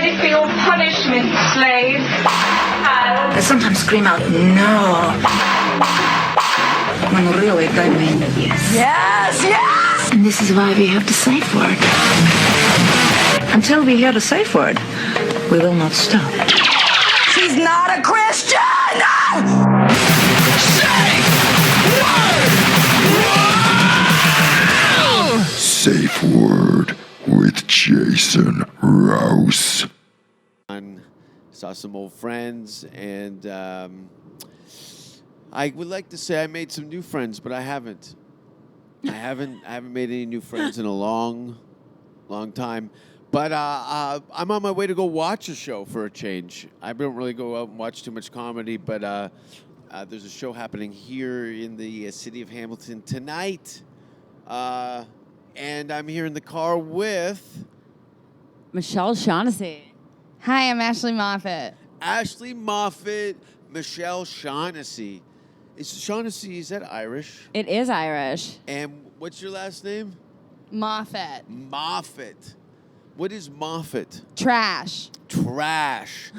ready for your punishment, slave. I sometimes scream out, no. When really they mean yes. Yes, yes! And this is why we have the safe word. Until we hear the safe word, we will not stop. She's not a Christian! Safe Word with Jason Rouse. Saw some old friends, and I would like to say I made some new friends, but I haven't. I haven't made any new friends in a long time. But I'm on my way to go watch a show for a change. I don't really go out and watch too much comedy, but there's a show happening here in the city of Hamilton tonight. And I'm here in the car with Michelle Shaughnessy. Hi, I'm Ashley Moffatt. Ashley Moffatt, Michelle Shaughnessy. Shaughnessy, is that Irish? It is Irish. And what's your last name? Moffatt. Moffatt. What is Moffatt? Trash. Trash.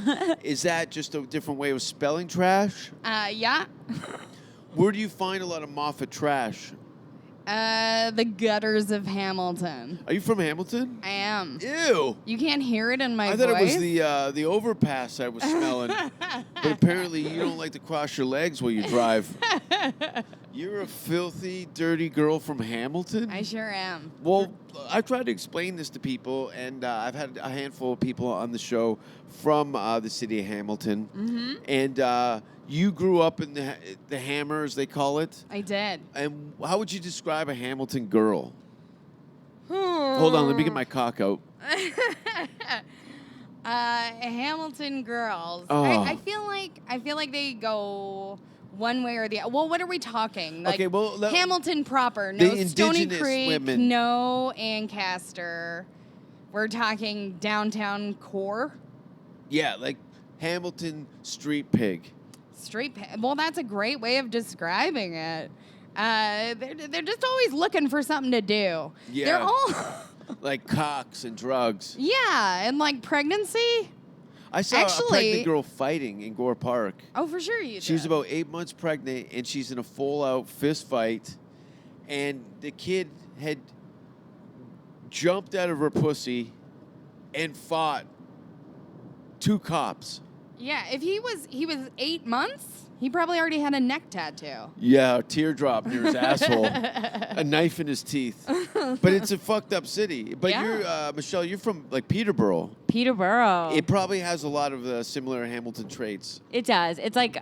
Is that just a different way of spelling trash? Yeah. Where do you find a lot of Moffatt trash? The gutters of Hamilton. Are you from Hamilton? I am. Ew. You can't hear it in my voice? I thought it was the overpass I was smelling. But apparently you don't like to cross your legs while you drive. You're a filthy, dirty girl from Hamilton? I sure am. Well, I've tried to explain this to people, and I've had a handful of people on the show from the city of Hamilton. Mm-hmm. And you grew up in the Hammer, as they call it. I did. And how would you describe a Hamilton girl? Hold on, let me get my cock out. Hamilton girls. Oh. I feel like they go one way or the other. Well, what are we talking? Like, Okay, well, Hamilton proper, no the Stony indigenous Creek, women. no Ancaster. We're talking downtown core. Yeah, like Hamilton street pig. Well, that's a great way of describing it. They're just always looking for something to do. Yeah. They're all Like cocks and drugs. yeah, and like pregnancy. I saw a Actually- pregnant girl fighting in Gore Park. Oh, for sure you. She was did. about 8 months pregnant, and she's in a full-out fist fight. And the kid had jumped out of her pussy and fought 2 cops. Yeah, if he was 8 months, he probably already had a neck tattoo. Yeah, a teardrop near his asshole, a knife in his teeth. But it's a fucked up city. But Yeah. you're, Michelle, you're from like Peterborough. Peterborough. It probably has a lot of similar Hamilton traits. It does. It's like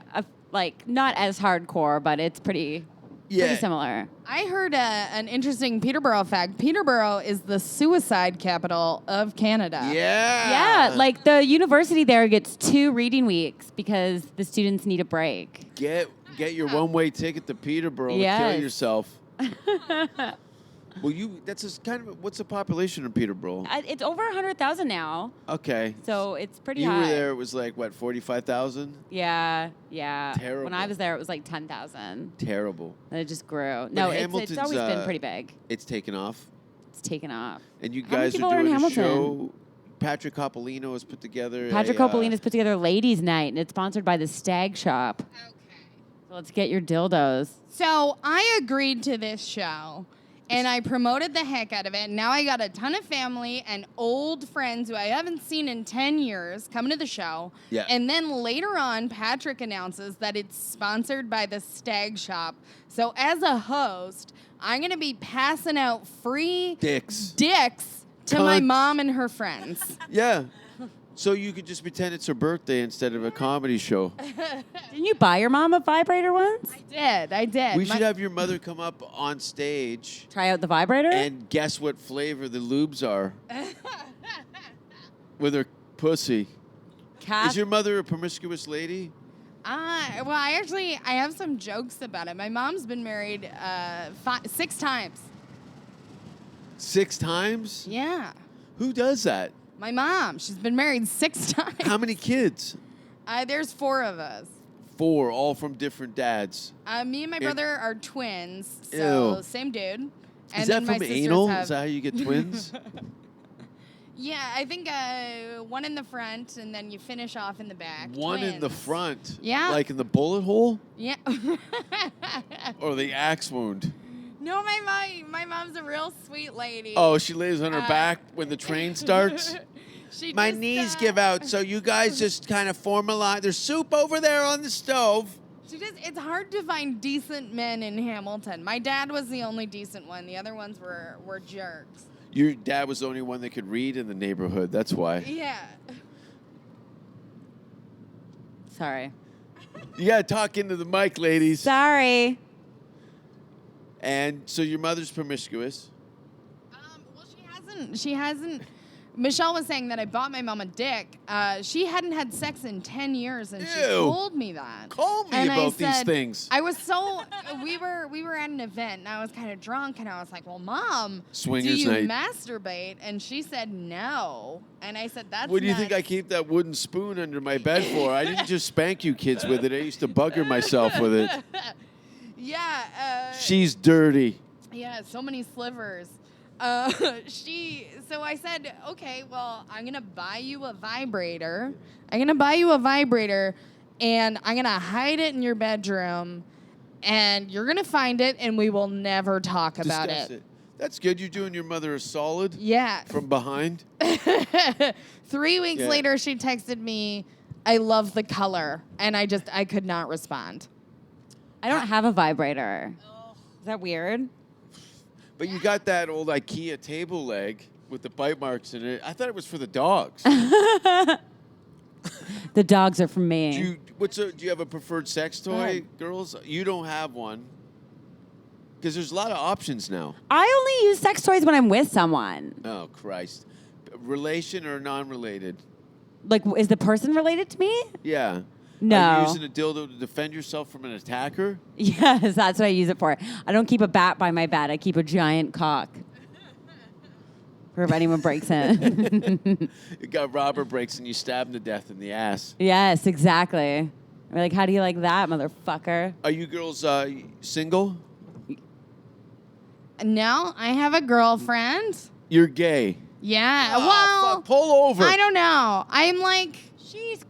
not as hardcore, but it's pretty similar. I heard an interesting Peterborough fact. Peterborough is the suicide capital of Canada. Yeah. Yeah, like the university there gets 2 reading weeks because the students need a break. Get your one-way ticket to Peterborough to Yes. kill yourself. Well, what's the population in Peterborough? It's over 100,000 now, Okay. so it's pretty You high. were there, it was like, what, 45,000? Yeah. Terrible. When I was there, it was like 10,000. Terrible. And it just grew. No, it's Hamilton's, always been pretty big. It's taken off. It's taken off. And you How many guys people are are in doing a Hamilton? show. Patrick Coppolino has put together Patrick Coppolino's put together Ladies' Night, and it's sponsored by the Stag Shop. Okay. So let's get your dildos. So I agreed to this show, and I promoted the heck out of it. Now I got a ton of family and old friends who I haven't seen in 10 years coming to the show. Yeah. And then later on, Patrick announces that it's sponsored by the Stag Shop. So as a host, I'm going to be passing out free Dicks. to my Cunts. mom and her friends. Yeah. So you could just pretend it's her birthday instead of a comedy show. Didn't you buy your mom a vibrator once? I did. We should have your mother come up on stage Try out the vibrator? and guess what flavor the lubes are with her pussy. Is your mother a promiscuous lady? Well, I have some jokes about it. My mom's been married 6 times. 6 times? Yeah. Who does that? My mom. She's been married 6 times. How many kids? There's 4 of us. 4, all from different dads. Me and my brother are twins, so Ew. same dude. And Is then that my from sisters anal? have- Is that how you get twins? Yeah, I think one in the front, and then you finish off in the back. One in the Twins. front. Yeah. Like in the bullet hole Yeah. or the axe wound. No, my mom's a real sweet lady. Oh, she lays on her back when the train starts. She My just, knees give out, so you guys just kind of form a line. There's soup over there on the stove. It's hard to find decent men in Hamilton. My dad was the only decent one. The other ones were jerks. Your dad was the only one that could read in the neighborhood. That's why. Yeah. Sorry. You got to talk into the mic, ladies. Sorry. And so your mother's promiscuous. Well, she hasn't. Michelle was saying that I bought my mom a dick. She hadn't had sex in 10 years, and she Ew. told me that. Call me And I about these said- things. I was so we were at an event, and I was kind of drunk, and I was like, "Well, Mom, Swingers do you night. masturbate?" And she said no, and I said, "That's What do you think I nuts." keep that wooden spoon under my bed for? I didn't just spank you kids with it. I used to bugger myself with it. Yeah. She's dirty. Yeah, so many slivers. So I said, okay, well, I'm going to buy you a vibrator. And I'm going to hide it in your bedroom. And you're going to find it, and we will never talk about Discuss it. That's good. You're doing your mother a solid Yeah. from behind. 3 weeks Yeah. later, she texted me, I love the color. And I could not respond. I don't have a vibrator. Is that weird? But you got that old IKEA table leg with the bite marks in it. I thought it was for the dogs. The dogs are from me. Do you have a preferred sex toy, girls? You don't have one. Because there's a lot of options now. I only use sex toys when I'm with someone. Oh, Christ. Relation or non-related? Like, is the person related to me? Yeah. No. Are you using a dildo to defend yourself from an attacker? Yes, that's what I use it for. I don't keep a bat by my bed. I keep a giant cock. For if anyone breaks in. You got robber breaks and you stab him to death in the ass. Yes, exactly. We're like, how do you like that, motherfucker? Are you girls single? No, I have a girlfriend. You're gay. Yeah. Oh, well, fuck, pull over. I don't know. I'm like,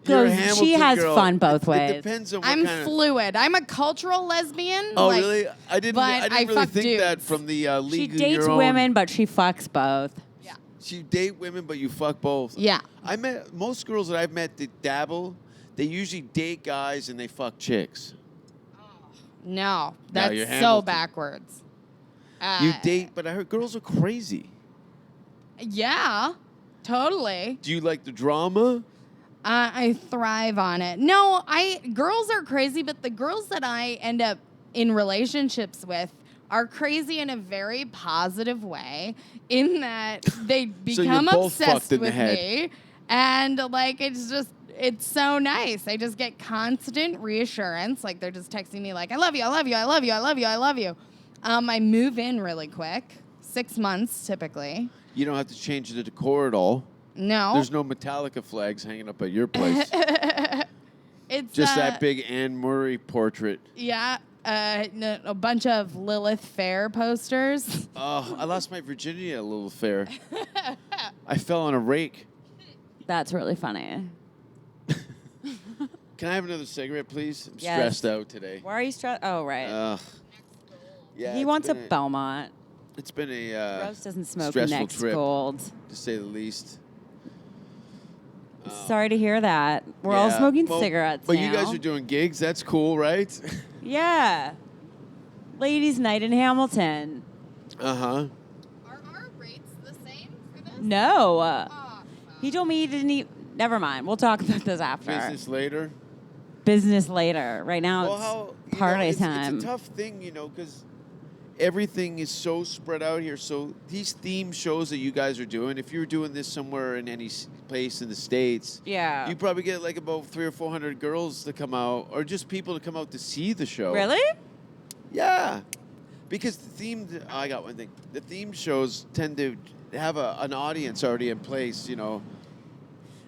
You're a She Hamilton has girl. fun both It ways. depends on what I'm kind of... fluid. I'm a cultural lesbian. Oh, like, really? I didn't but really fuck think that dudes. from the She league of dates your own. women, but she fucks both. Yeah. So you date women, but you fuck both. Yeah. I met most girls that I've met that dabble. They usually date guys and they fuck chicks. No, you're that's so Hamilton. backwards. You date, but I heard girls are crazy. Yeah, totally. Do you like the drama? I thrive on it. No, girls are crazy, but the girls that I end up in relationships with are crazy in a very positive way, in that they become both fucked obsessed in the with head. me, and like it's so nice. I just get constant reassurance. Like they're just texting me like, I love you, I love you, I love you, I love you, I love you. I move in really quick, 6 months typically. You don't have to change the decor at all. No. There's no Metallica flags hanging up at your place. It's Just that big Anne Murray portrait. Yeah, a bunch of Lilith Fair posters. Oh, I lost my virginity at a little fair. I fell on a rake. That's really funny. Can I have another cigarette, please? I'm Yes. stressed out today. Why are you stressed? Oh, right. Ugh. Yeah, he it's wants a been Belmont. It's been a Rouse doesn't smoke stressful next trip, gold. to say the least. Sorry to hear that. We're all Yeah, smoking well, cigarettes But now. you guys are doing gigs. That's cool, right? Yeah. Ladies' night in Hamilton. Uh-huh. Are our rates the same for this? No. Oh, He told me he didn't eat. Never mind. We'll talk about this after. Business later. Business later. Right now Well, it's party time. It's a tough thing, because everything is so spread out here. So these theme shows that you guys are doing, if you were doing this somewhere in any place in the States, Yeah. you probably get like about 300 or 400 girls to come out, or just people to come out to see the show. Really? Yeah. Because I got one thing. The theme shows tend to have an audience already in place,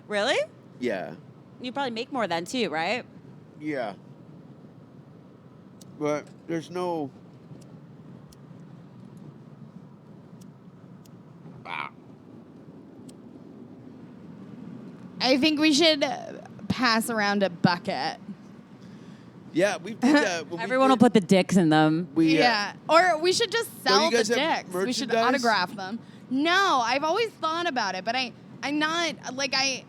Really? Yeah. You probably make more then too, right? Yeah. But there's no... I think we should pass around a bucket. Yeah, we did that. when we Everyone will did- put the dicks in them. We, Yeah. Or we should just Don't sell you the guys have dicks. We should merchandise? autograph them. No, I've always thought about it, but I'm not like I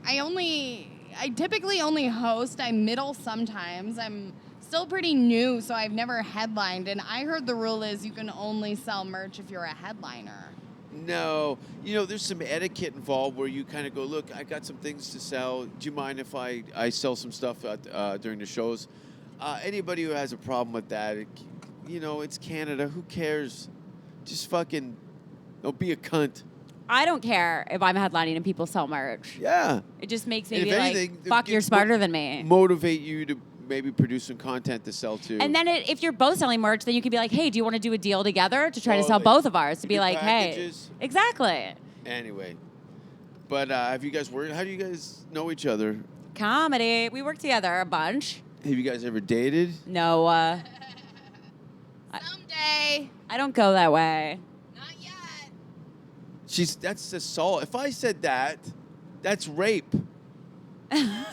typically only host. I'm middle sometimes. I'm still pretty new, so I've never headlined, and I heard the rule is you can only sell merch if you're a headliner. No, there's some etiquette involved where you kind of go, look, I got some things to sell. Do you mind if I sell some stuff during the shows? Anybody who has a problem with that, it's Canada. Who cares? Just fucking don't be a cunt. I don't care if I'm headlining and people sell merch. Yeah. It just makes me And be if like, anything, fuck, it you're gets smarter than me. Motivate you to maybe produce some content to sell too. And then if you're both selling merch, then you can be like, hey, do you want to do a deal together to try to sell Totally. both of ours? To You be do like, packages. hey. Exactly. Anyway. But have you guys worked? How do you guys know each other? Comedy. We work together a bunch. Have you guys ever dated? No, Someday. I don't go that way. Not yet. That's assault. If I said that, that's rape.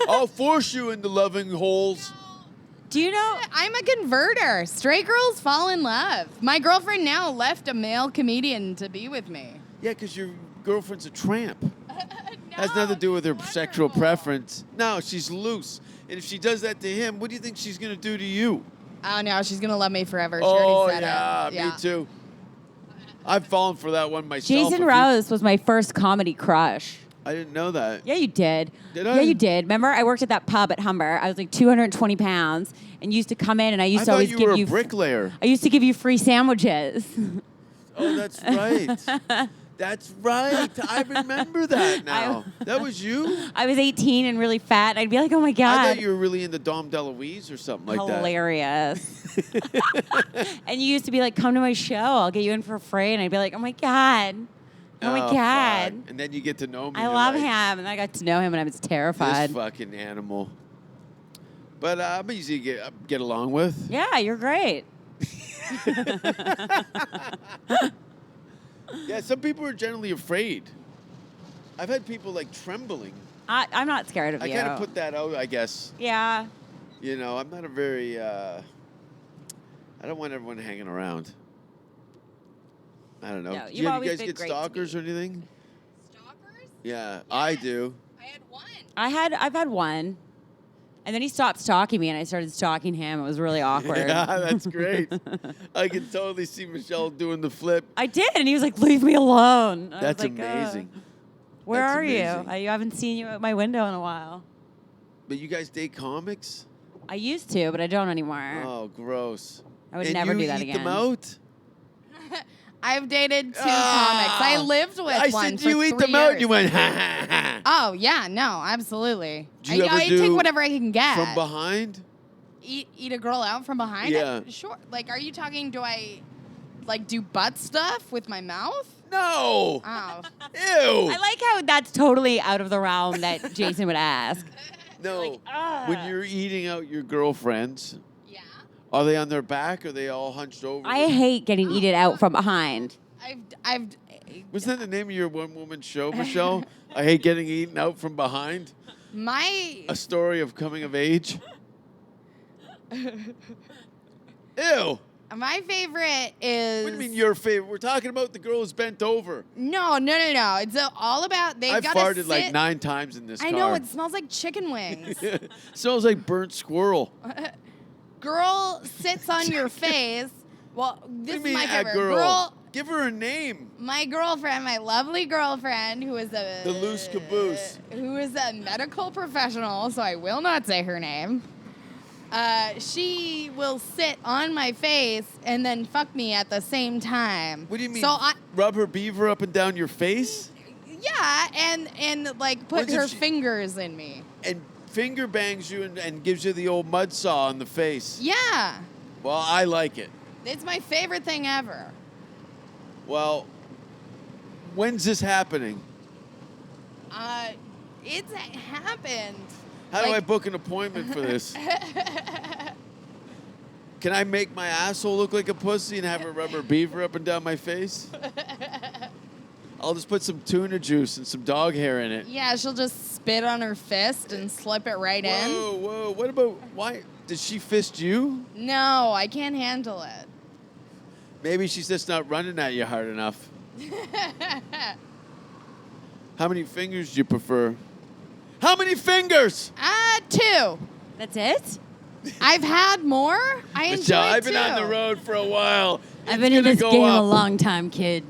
I'll force you into loving holes. Do you know? I'm a converter. Straight girls fall in love. My girlfriend now left a male comedian to be with me. Yeah, because your girlfriend's a tramp. Has nothing to do with her sexual preference. No, she's loose. And if she does that to him, what do you think she's going to do to you? Oh no, she's gonna love me forever. She Oh, already said yeah, it. me too. I've fallen for that one myself. Jason a few- Rouse was my first comedy crush. I didn't know that. Yeah, you did. Did I? Yeah, you did. Remember, I worked at that pub at Humber. I was like 220 pounds and used to come in and I used I to thought always you give were a you. bricklayer. I used to give you free sandwiches. Oh, that's right. That's right. I remember that now. That was you? I was 18 and really fat. And I'd be like, oh my I God. thought you were really into Dom DeLuise or something like that. Hilarious. And you used to be like, come to my show. I'll get you in for free. And I'd be like, oh my God. Oh my fuck. God. And then you get to know me. I you're love like, him. And I got to know him and I was This terrified. fucking animal. But I'm easy to get along with. Yeah, you're great. Yeah, some people are generally afraid. I've had people like trembling. I'm not scared of I you. kind of put that out, I guess. Yeah. I'm not a very, I don't want everyone hanging around. I don't know. No, Do you've you always guys been get great to stalkers me. or anything? Stalkers? Yeah, I do. I had one. I've had one. And then he stopped stalking me and I started stalking him. It was really awkward. Yeah, that's great. I can totally see Michelle doing the flip. I did, and he was like, leave me alone. I was That's like, amazing. Where That's are amazing. you? I haven't seen you at my window in a while. But you guys date comics? I used to, but I don't anymore. Oh, gross. I would And never you do that eat again. them out? I've dated two Ah! comics. I lived with I one said for you eat 3 them out, and years. you went, ha, ha, ha. Oh yeah, no, absolutely. Do you ever I do take whatever I can get. From behind? Eat a girl out from behind? Yeah. Sure. Like, are you talking? Do I like do butt stuff with my mouth? No. Oh. Ew. I like how that's totally out of the realm that Jason would ask. No. Like, ah. When you're eating out your girlfriends, Yeah. are they on their back or are they all hunched over? I hate getting eaten out from behind. I've. Wasn't that the name of your one-woman show, Michelle? I hate getting eaten out from behind. My A story of coming of age. Ew. my favorite is. What do you mean your favorite? We're talking about the girl who's bent over. No. It's all about they've I've got to farted sit. like 9 times in this I car. know it smells like chicken wings. Smells like burnt squirrel. Girl sits on your face. Well, this What do is you my mean, favorite. girl? Give her a name. My girlfriend, my lovely girlfriend, who is The loose caboose. who is a medical professional, so I will not say her name. She will sit on my face and then fuck me at the same time. What do you mean? So Rub her beaver up and down your face? yeah, and like put What if her she- fingers in me. And finger bangs you and gives you the old mud saw on the face. Yeah, Well, I like it. it's my favorite thing ever. Well, when's this happening? It's happened. How do I Like- book an appointment for this? Can I make my asshole look like a pussy and have her rub her beaver up and down my face? I'll just put some tuna juice and some dog hair in it. Yeah, she'll just spit on her fist and slip it right in. Whoa. What about, why? Did she fist you? No, I can't handle it. Maybe she's just not running at you hard enough. How many fingers do you prefer? How many fingers? 2. That's it? I've had more. I enjoy Michelle, it I've been too. on the road for a while. I've It's been in gonna this go game up. a long time, kid.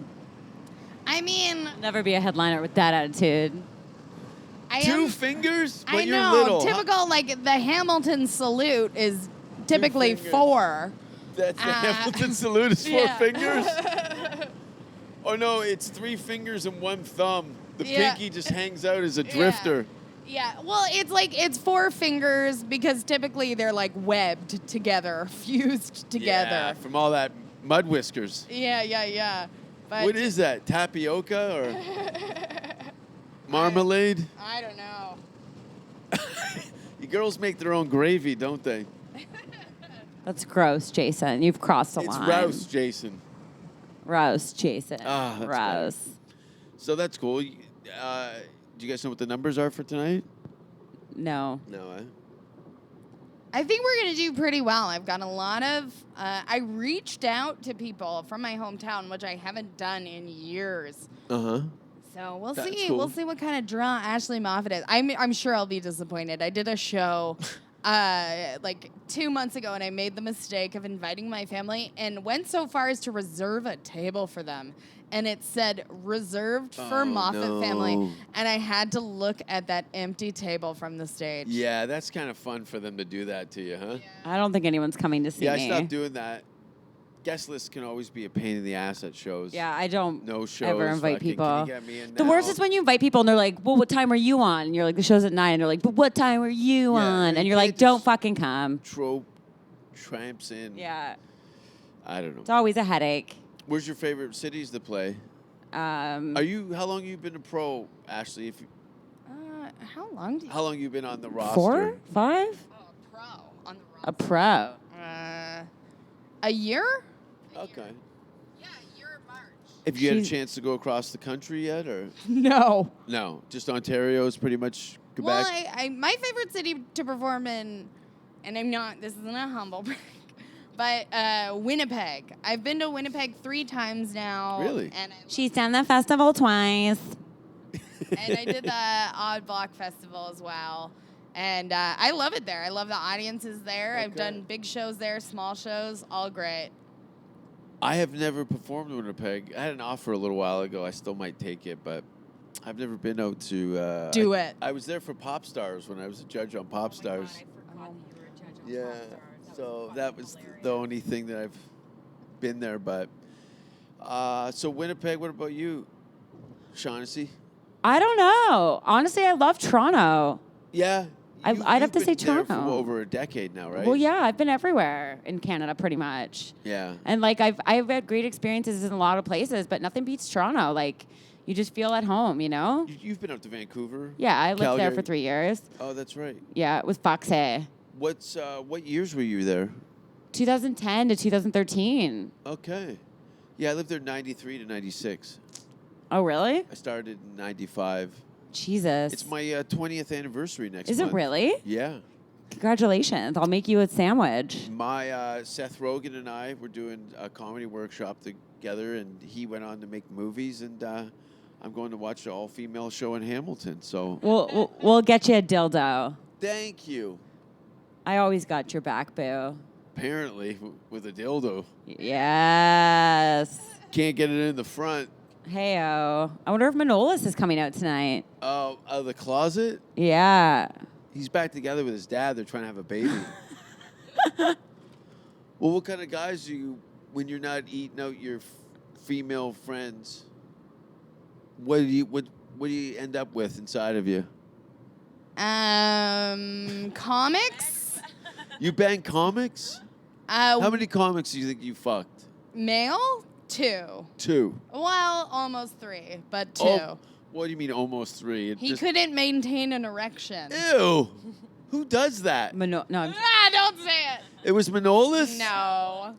I mean, Never be a headliner with that attitude. I 2 am. fingers? But I you're know. little. Typical, like the Hamilton salute is typically fingers. 4. That's the Hamilton salute is 4 yeah. fingers? Oh, no, it's 3 fingers and 1 thumb. The Yeah. pinky just hangs out as a drifter. Yeah, well, it's 4 fingers because typically they're like webbed together, fused together. Yeah, from all that mud whiskers. Yeah. But What is that? Tapioca or marmalade? I don't know. You girls make their own gravy, don't they? That's gross, Jason. You've crossed the It's line. Rouse, Jason. Rouse, Jason. Ah, that's Rouse. So that's cool. Do you guys know what the numbers are for tonight? No. No, I think we're going to do pretty well. I've got a lot of. I reached out to people from my hometown, which I haven't done in years. Uh-huh. So we'll That's see. cool. We'll see what kind of draw Ashley Moffatt is. I'm sure I'll be disappointed. I did a show like 2 months ago, and I made the mistake of inviting my family and went so far as to reserve a table for them. And it said reserved for Moffatt family. And I had to look at that empty table from the stage. Yeah, that's kind of fun for them to do that to you, huh? I don't think anyone's coming to see Yeah, me. I stopped doing that. Guest lists can always be a pain in the ass at shows. Yeah, I don't No shows. ever invite fucking, people. Can you get me in The now? worst is when you invite people and they're like, well, what time are you on? And you're like, the show's at 9. And they're like, but what time are you Yeah, on? you And you're can't like, don't just- fucking come. Tramps in. Yeah. I don't know. It's always a headache. Where's your favorite cities to play? How long have you been a pro, Ashley? How long do you? How long you been on the roster? 4? 5? Oh, pro on the A pro. a year? Okay. Yeah, a year in March. Have you had a She's- chance to go across the country yet, or No. no? Just Ontario is pretty much Quebec. Well, my favorite city to perform in, and I'm not. This isn't a humble brag, but Winnipeg. I've been to Winnipeg 3 times now. Really? And She's done the festival twice. I did the Odd Block Festival as well. And I love it there. I love the audiences there. I've Okay. done big shows there, small shows, all great. I have never performed in Winnipeg. I had an offer a little while ago. I still might take it, but I've never been out to Do it. I was there for Pop Stars when I was a judge on Pop Stars. Yeah, so that was the only thing that I've been there. But so Winnipeg. What about you, Shaughnessy? I don't know. Honestly, I love Toronto. Yeah, I'd have to you've say been there for Toronto. over a decade now, right? Well, yeah, I've been everywhere in Canada pretty much. Yeah. And like I've had great experiences in a lot of places, but nothing beats Toronto. Like you just feel at home, you know? You've been up to Vancouver. Yeah, I lived there Calgary. for 3 years. Oh, that's right. Yeah, with Foxay. What years were you there? 2010 to 2013. Okay. Yeah, I lived there 93 to 96. Oh, really? I started in 95. Jesus. It's my 20th anniversary next Is month. it really? Yeah. Congratulations. I'll make you a sandwich. My Seth Rogen and I were doing a comedy workshop together, and he went on to make movies, and I'm going to watch an all-female show in Hamilton. So We'll get you a dildo. thank you. I always got your back, boo. Apparently, with a dildo. Yes. Can't get it in the front. Heyo. I wonder if Manolis is coming out tonight. Out of the closet? Yeah. He's back together with his dad. They're trying to have a baby. Well, what kind of guys do you, when you're not eating out your female friends, what do you end up with inside of you? Comics. You bang comics? How many comics do you think you fucked? Male? 2. 2. Well, almost 3, but 2. Oh, what do you mean almost 3? It He just- couldn't maintain an erection. Ew. Who does that? No, I'm Don't say it. It was Manolis? No.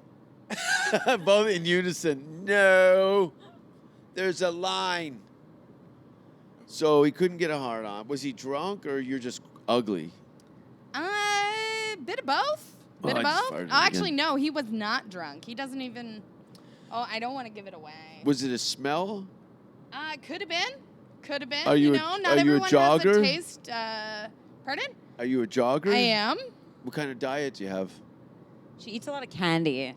Both in unison. No. There's a line. So he couldn't get a hard on. Was he drunk or you're just ugly? Bit of both. Oh, Bit I of just both. farted Actually, again. no, he was not drunk. He doesn't even. Oh, I don't want to give it away. Was it a smell? Could have been. Could have been. Are you a- not are you a everyone has jogger? a taste. Pardon? Are you a jogger? I am. What kind of diet do you have? She eats a lot of candy.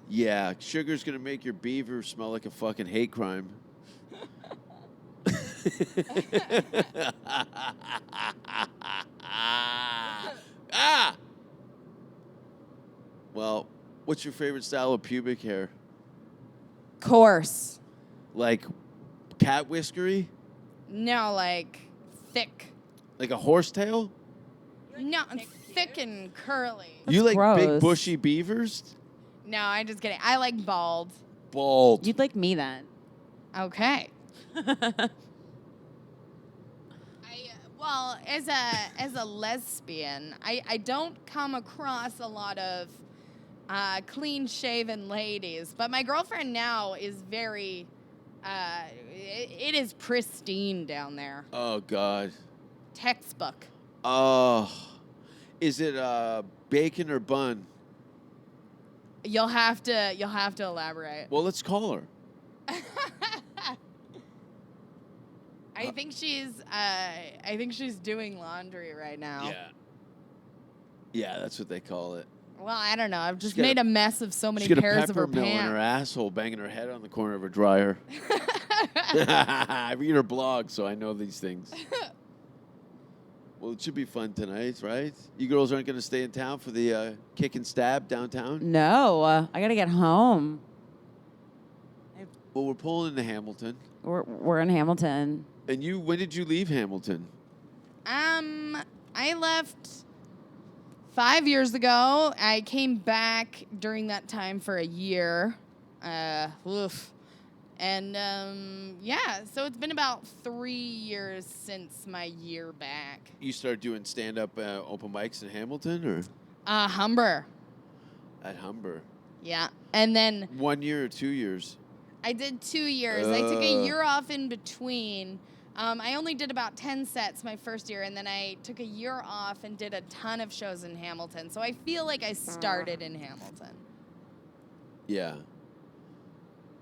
Yeah, sugar's gonna make your beaver smell like a fucking hate crime. Ah! Well, what's your favorite style of pubic hair? Coarse. Like cat whiskery? No, like thick. Like a horsetail? No, thick and curly. You like big gross. bushy beavers? No, I'm just kidding. I like bald. Bald. You'd like me then. Okay. Well, as a lesbian, I don't come across a lot of clean-shaven ladies, but my girlfriend now is very. It is pristine down there. Oh God. Textbook. Oh. Is it bacon or bun? You'll have to elaborate. Well, let's call her. I think she's doing laundry right now. Yeah. Yeah, that's what they call it. Well, I don't know. I've just got made a- a mess of so many She's got a pairs of her peppermill in her pants. asshole, banging her head on the corner of her dryer. I read her blog, so I know these things. Well, it should be fun tonight, right? You girls aren't going to stay in town for the kick and stab downtown? No, I gotta get home. Well, we're pulling into Hamilton. We're in Hamilton. And when did you leave Hamilton? I left 5 years ago. I came back during that time for a year. Oof. And yeah, so it's been about 3 years since my year back. You started doing stand-up open mics in Hamilton or Humber. at Humber? Yeah. And then 1 year or 2 years? I did 2 years. I took a year off in between. I only did about 10 sets my first year, and then I took a year off and did a ton of shows in Hamilton. So I feel like I started in Hamilton. Yeah.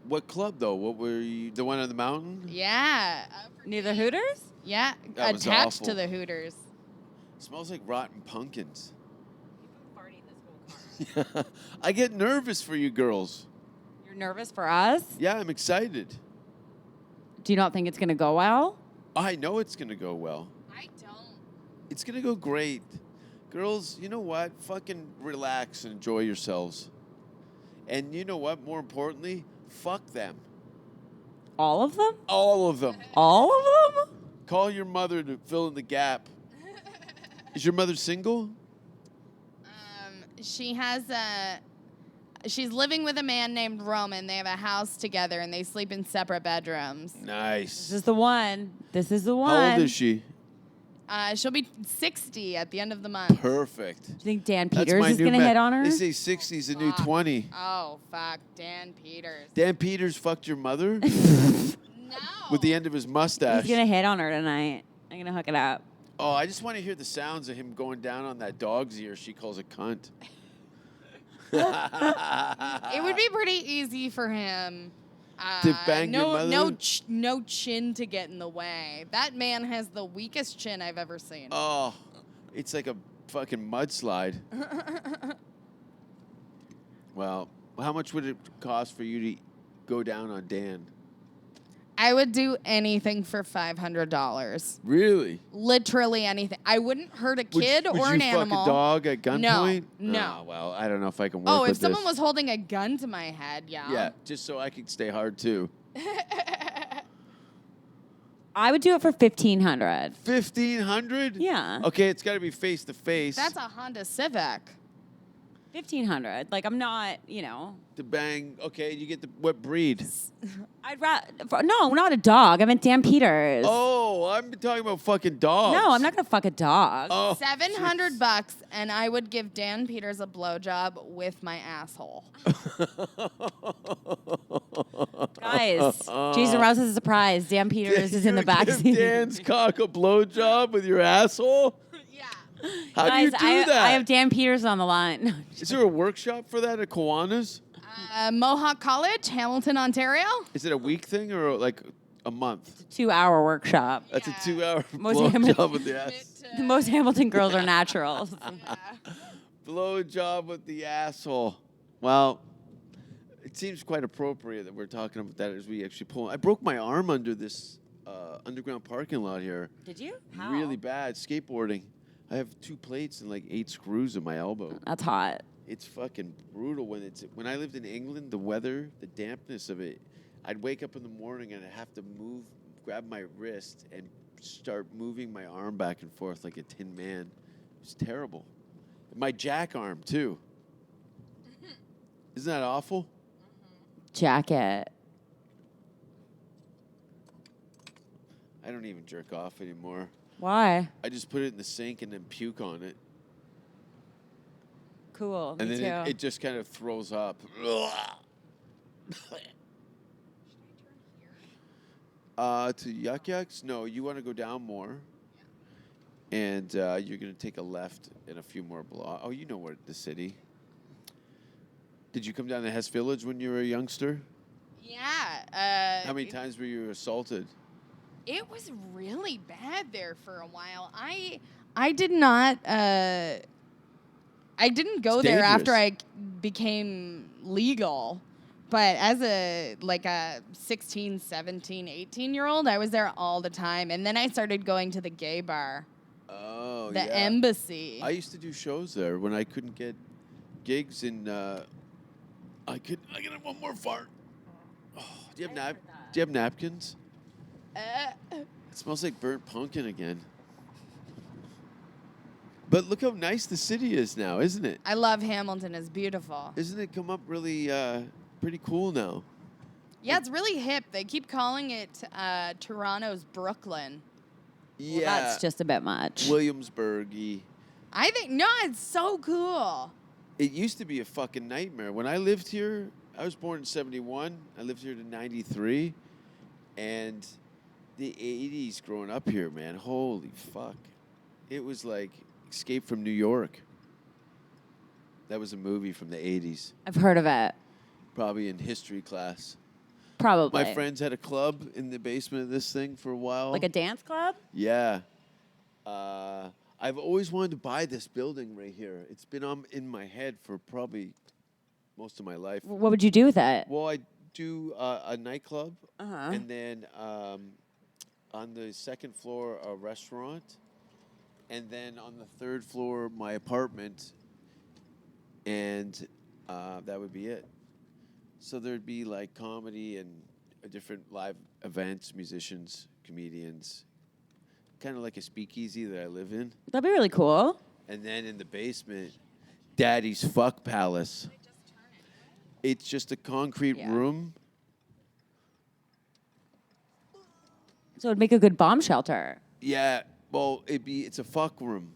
What club, though? What were you, the one on the mountain? Yeah. Near the Hooters? Yeah. That was Attached awful. to the Hooters. Smells like rotten pumpkins. I get nervous for you girls. You're nervous for us? Yeah, I'm excited. Do you not think it's gonna go well? I know it's going to go well. I don't. It's going to go great. Girls, you know what? Fucking relax and enjoy yourselves. And you know what? More importantly, fuck them. All of them? All of them. All of them? Call your mother to fill in the gap. Is your mother single? She has she's living with a man named Roman. They have a house together, and they sleep in separate bedrooms. Nice. This is the one. This is the one. How old is she? She'll be 60 at the end of the month. Perfect. Do you think Dan That's Peters my is new gonna ma- hit on her? They say 60 is the new 20. Oh, fuck. Dan Peters. Dan Peters fucked your mother No. with the end of his mustache. He's gonna hit on her tonight. I'm gonna hook it up. Oh, I just want to hear the sounds of him going down on that dog's ear she calls a cunt. It would be pretty easy for him. To bang your mother? No chin to get in the way. That man has the weakest chin I've ever seen. Oh, it's like a fucking mudslide. Well, how much would it cost for you to go down on Dan? I would do anything for $500. Really? Literally anything. I wouldn't hurt a kid would or you an fuck animal. a dog at gunpoint? No. Oh, well, I don't know if I can work Oh, with if someone this. was holding a gun to my head, yeah. Yeah, just so I could stay hard too. I would do it for $1,500. 1,500? Yeah. Okay, it's got to be face to face. That's a Honda Civic. $1,500. Like, I'm not, To bang. Okay, you get what breed? I'd rather. No, not a dog. I meant Dan Peters. Oh, I'm talking about fucking dogs. No, I'm not gonna fuck a dog. Oh, $700, and I would give Dan Peters a blowjob with my asshole. Guys, Jason Rouse is a surprise. Dan Peters is in the back Give seat. Dan's cock a blowjob with your asshole? Yeah. How Guys, do you do that? I have Dan Peters on the line. Is there a workshop for that at Kiwanis? Mohawk College, Hamilton, Ontario. Is it a week thing or like a month? 2-hour workshop. That's a 2-hour Most blowjob with the ass. Most Hamilton girls are naturals. Blowjob with the asshole. Well, it seems quite appropriate that we're talking about that as we actually pull. I broke my arm under this underground parking lot here. Did you? How? Really bad. Skateboarding. I have 2 plates and like 8 screws in my elbow. That's hot. It's fucking brutal when I lived in England, the weather, the dampness of it, I'd wake up in the morning and I'd have to grab my wrist and start moving my arm back and forth like a tin man. It was terrible. My jack arm too. Isn't that awful? Jacket. I don't even jerk off anymore. Why? I just put it in the sink and then puke on it. Cool. And Me then too. it just kind of throws up. To Yuck Yucks? No, you want to go down more. And you're going to take a left in a few more blocks. Oh, you know where the city. Did you come down to Hess Village when you were a youngster? Yeah. How many times were you assaulted? It was really bad there for a while. I did not. I didn't go It's there dangerous. after I became legal. But as a 16, 17, 18-year-old, I was there all the time. And then I started going to the gay bar, Oh, the yeah. Embassy. I used to do shows there when I couldn't get gigs in. I can have one more fart. Oh, do you have napkins? It smells like burnt pumpkin again. But look how nice the city is now, isn't it? I love Hamilton. It's beautiful. Isn't it come up really pretty cool now? Yeah, it's really hip. They keep calling it Toronto's Brooklyn. Yeah. That's just a bit much. Williamsburg-y. I think, no, it's so cool. It used to be a fucking nightmare. When I lived here, I was born in 71. I lived here to 93. And the 80s growing up here, man, holy fuck. It was like Escape from New York. That was a movie from the 80s. I've heard of it. Probably in history class. Probably. My friends had a club in the basement of this thing for a while. Like a dance club? Yeah. I've always wanted to buy this building right here. It's been in my head for probably most of my life. What would you do with it? Well, I do a nightclub, Uh-huh. and then on the second floor, a restaurant, and then on the third floor, my apartment, and that would be it. So there'd be like comedy and different live events, musicians, comedians, kind of like a speakeasy that I live in. That'd be really cool. And then in the basement, Daddy's Fuck Palace. It's just a concrete room. So it'd make a good bomb shelter. Yeah, well, it's a fuck room,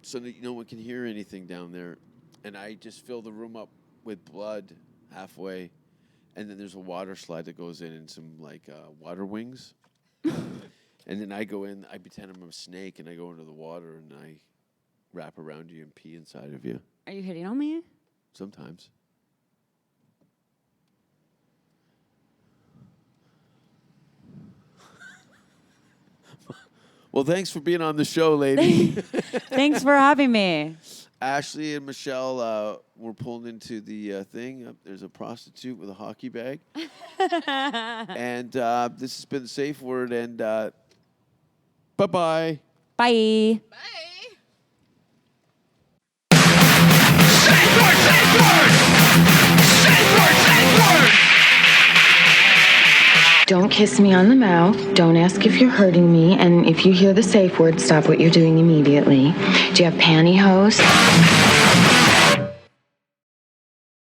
so that no one can hear anything down there. And I just fill the room up with blood halfway, and then there's a water slide that goes in and some like water wings. And then I go in, I pretend I'm a snake, and I go into the water and I wrap around you and pee inside of you. Are you hitting on me? Sometimes. Well, thanks for being on the show, lady. Thanks for having me. Ashley and Michelle were pulled into the thing. There's a prostitute with a hockey bag. And this has been the Safe Word. And bye-bye. Bye. Don't kiss me on the mouth. Don't ask if you're hurting me. And if you hear the safe word, stop what you're doing immediately. Do you have pantyhose?